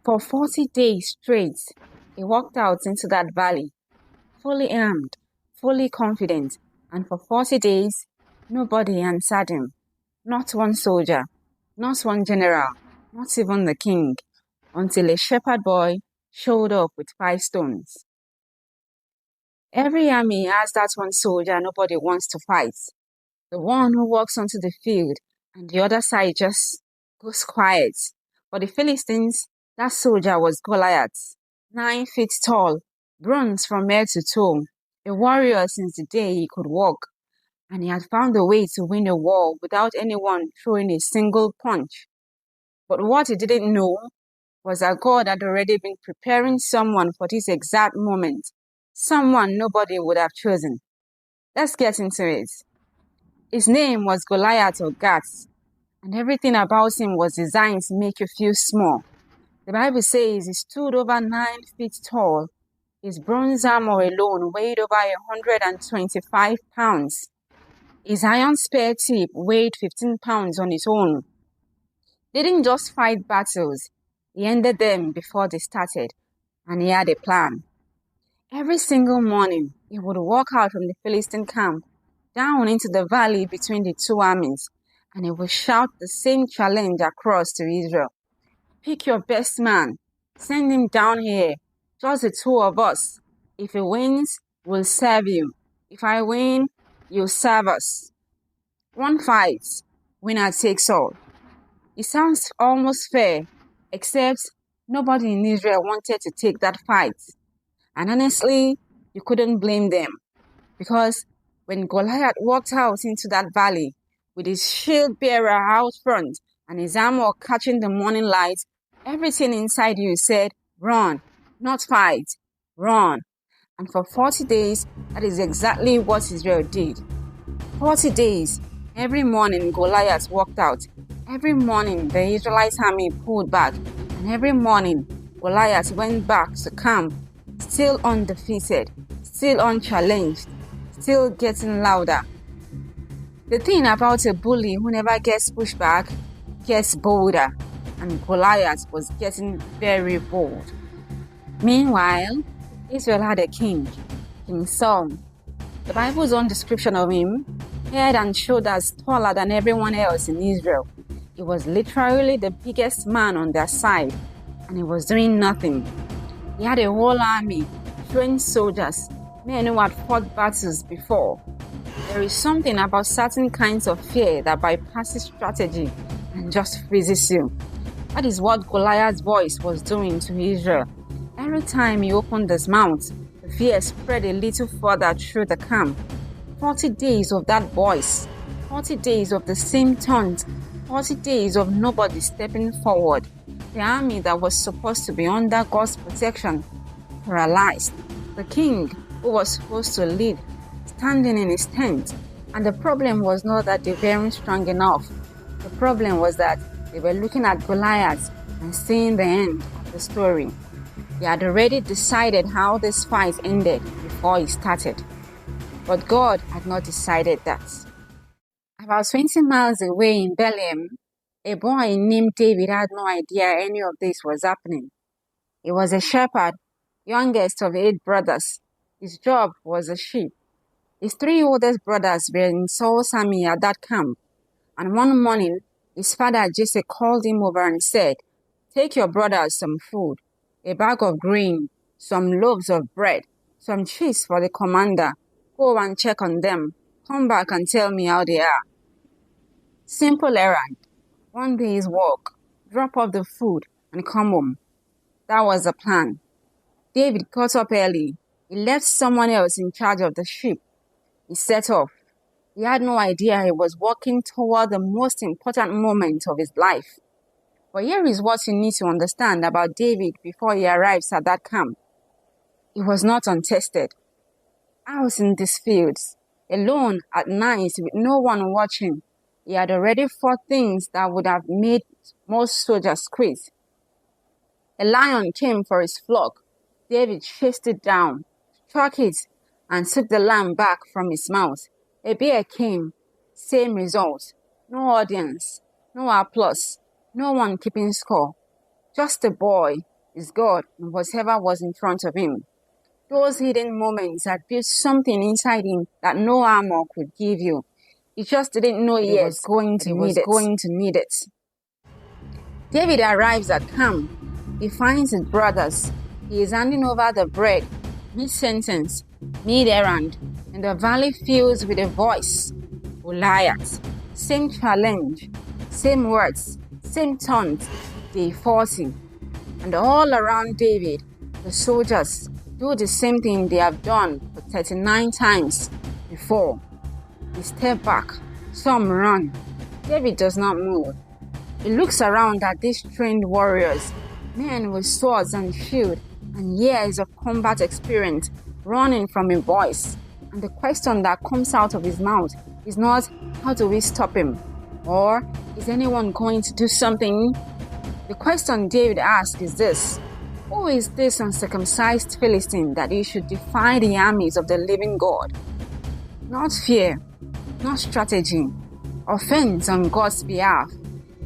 For 40 days straight, he walked out into that valley, fully armed, fully confident, and for 40 days, nobody answered him. Not one soldier, not one general, not even the king, until a shepherd boy showed up with 5 stones. Every army has that one soldier nobody wants to fight, the one who walks onto the field and the other side just goes quiet. For the Philistines, that soldier was Goliath, 9 feet tall, bronze from head to toe, a warrior since the day he could walk, and he had found a way to win a war without anyone throwing a single punch. But what he didn't know was that God had already been preparing someone for this exact moment, someone nobody would have chosen. Let's get into it. His name was Goliath or Gath, and everything about him was designed to make you feel small. The Bible says he stood over 9 feet tall. His bronze armor alone weighed over 125 pounds. His iron spear tip weighed 15 pounds on its own. He didn't just fight battles, he ended them before they started, and he had a plan. Every single morning, he would walk out from the Philistine camp down into the valley between the two armies, and he would shout the same challenge across to Israel. Pick your best man, send him down here, just the two of us. If he wins, we'll serve you. If I win, you'll serve us. One fight, winner takes all. It sounds almost fair, except nobody in Israel wanted to take that fight. And honestly, you couldn't blame them, because when Goliath walked out into that valley with his shield bearer out front and his armor catching the morning light, everything inside you said, run, not fight, run. And for 40 days, that is exactly what Israel did. 40 days, every morning Goliath walked out. Every morning the Israelite army pulled back. And every morning Goliath went back to camp, still undefeated, still unchallenged, still getting louder. The thing about a bully who never gets pushed back gets bolder, and Goliath was getting very bold. Meanwhile, Israel had a king, King Saul. The Bible's own description of him, head and shoulders taller than everyone else in Israel. He was literally the biggest man on their side, and he was doing nothing. He had a whole army, trained soldiers, men who had fought battles before. There is something about certain kinds of fear that bypasses strategy and just freezes you. That is what Goliath's voice was doing to Israel. Every time he opened his mouth, the fear spread a little further through the camp. 40 days of that voice, 40 days of the same taunt, 40 days of nobody stepping forward. The army that was supposed to be under God's protection paralyzed. The king, who was supposed to lead, standing in his tent. And the problem was not that they weren't strong enough. The problem was that they were looking at Goliath and seeing the end of the story. They had already decided how this fight ended before it started. But God had not decided that. About 20 miles away in Bethlehem, a boy named David had no idea any of this was happening. He was a shepherd, youngest of 8 brothers. His job was a sheep. His 3 oldest brothers were in Saul's army at that camp. And one morning, his father Jesse called him over and said, "Take your brothers some food, a bag of grain, some loaves of bread, some cheese for the commander. Go and check on them. Come back and tell me how they are." Simple errand. One day's walk. Drop off the food and come home. That was the plan. David got up early. He left someone else in charge of the sheep. He set off. He had no idea he was walking toward the most important moment of his life. But here is what you need to understand about David before he arrives at that camp. He was not untested. Out in these fields, alone at night with no one watching, he had already fought things that would have made most soldiers quit. A lion came for his flock. David chased it down, struck it, and took the lamb back from his mouth. A bear came, same result. No audience, no applause, no one keeping score. Just a boy, his God, and whatever was in front of him. Those hidden moments had built something inside him that no armor could give you. He just didn't know he was going to need it. David arrives at camp. He finds his brothers. He is handing over the bread, mid-sentence, mid-errand, and the valley fills with a voice. Goliath. Same challenge, same words, same taunts. Day 40. And all around David, the soldiers do the same thing they have done for 39 times before. They step back. Some run. David does not move. He looks around at these trained warriors, men with swords and shield and years of combat experience running from a voice. And the question that comes out of his mouth is not, how do we stop him? Or, is anyone going to do something? The question David asks is this: who is this uncircumcised Philistine that he should defy the armies of the living God? Not fear, not strategy, offense on God's behalf.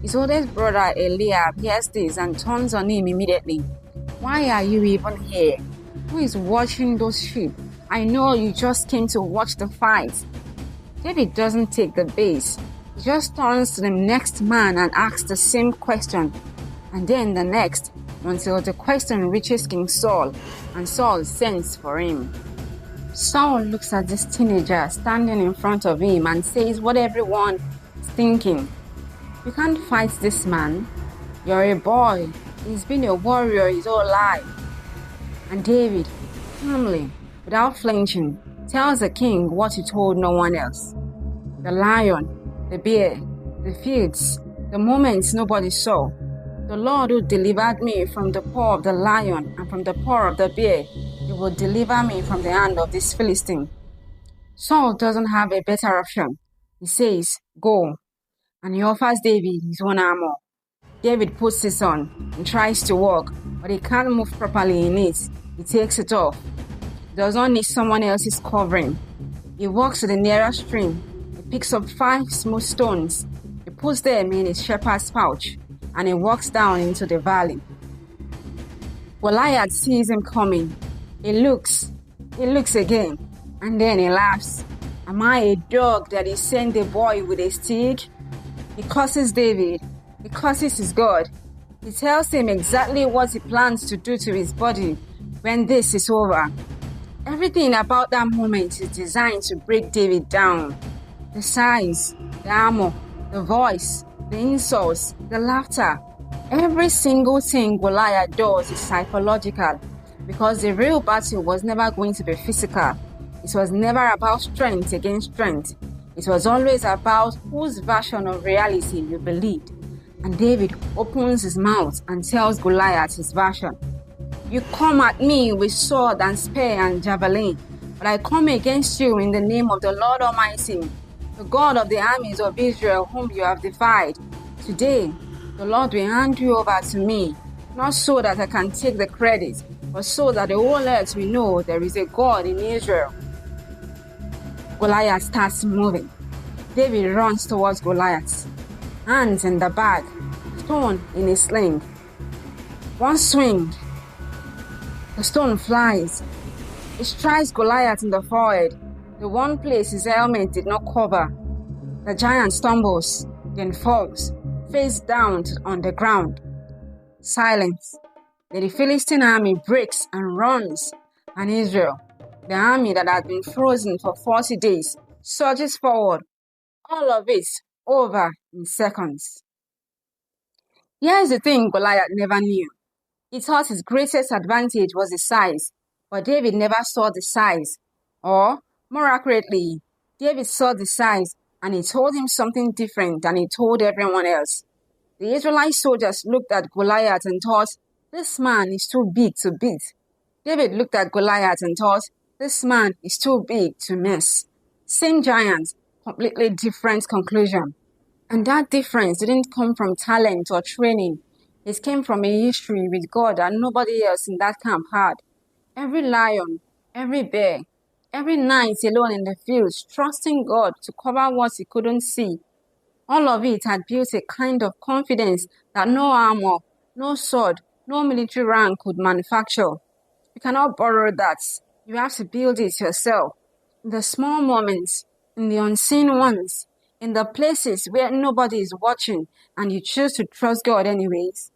His oldest brother Eliab hears this and turns on him immediately. Why are you even here? Who is watching those sheep? I know you just came to watch the fight. David doesn't take the bait. He just turns to the next man and asks the same question, and then the next, until the question reaches King Saul, and Saul sends for him. Saul looks at this teenager standing in front of him and says what everyone is thinking. You can't fight this man. You're a boy. He's been a warrior his whole life. And David, calmly, without flinching, tells the king what he told no one else. The lion, the bear, the fields, the moments nobody saw. The Lord who delivered me from the paw of the lion and from the paw of the bear, he will deliver me from the hand of this Philistine. Saul doesn't have a better option. He says, go. And he offers David his own armor. David puts it on and tries to walk, but he can't move properly in it. He takes it off. He does not need someone else's covering. He walks to the nearest stream. He picks up 5 smooth stones. He puts them in his shepherd's pouch, and he walks down into the valley. Goliath sees him coming. He looks again, and then he laughs. Am I a dog that he sent a boy with a stick? He curses David. He curses his God. He tells him exactly what he plans to do to his body when this is over. Everything about that moment is designed to break David down. The size, the armor, the voice, the insults, the laughter. Every single thing Goliath does is psychological, because the real battle was never going to be physical. It was never about strength against strength. It was always about whose version of reality you believed. And David opens his mouth and tells Goliath his version. You come at me with sword and spear and javelin, but I come against you in the name of the Lord Almighty, the God of the armies of Israel, whom you have defied. Today, the Lord will hand you over to me, not so that I can take the credit, but so that the whole earth will know there is a God in Israel. Goliath starts moving. David runs towards Goliath, hands in the bag, stone in his sling. One swing, the stone flies. It strikes Goliath in the forehead, the one place his helmet did not cover. The giant stumbles, then falls, face down on the ground. Silence. Then the Philistine army breaks and runs, and Israel, the army that had been frozen for 40 days, surges forward. All of it over in seconds. Here's the thing Goliath never knew. He thought his greatest advantage was his size, but David never saw the size. Or, more accurately, David saw the size, and he told him something different than he told everyone else. The Israelite soldiers looked at Goliath and thought, this man is too big to beat. David looked at Goliath and thought, this man is too big to miss. Same giant, completely different conclusion. And that difference didn't come from talent or training. It came from a history with God that nobody else in that camp had. Every lion, every bear, every night alone in the fields, trusting God to cover what he couldn't see. All of it had built a kind of confidence that no armor, no sword, no military rank could manufacture. You cannot borrow that. You have to build it yourself. In the small moments, in the unseen ones, in the places where nobody is watching and you choose to trust God anyways.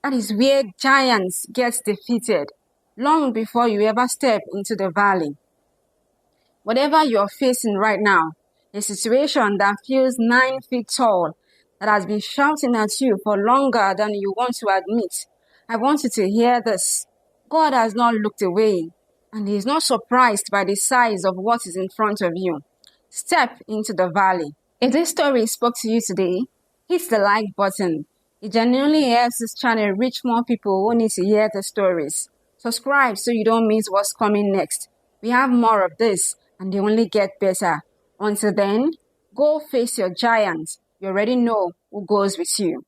That is where giants get defeated, long before you ever step into the valley. Whatever you're facing right now, a situation that feels 9 feet tall, that has been shouting at you for longer than you want to admit, I want you to hear this. God has not looked away, and He is not surprised by the size of what is in front of you. Step into the valley. If this story spoke to you today, hit the like button. It genuinely helps this channel reach more people who need to hear the stories. Subscribe so you don't miss what's coming next. We have more of this, and they only get better. Until then, go face your giants. You already know who goes with you.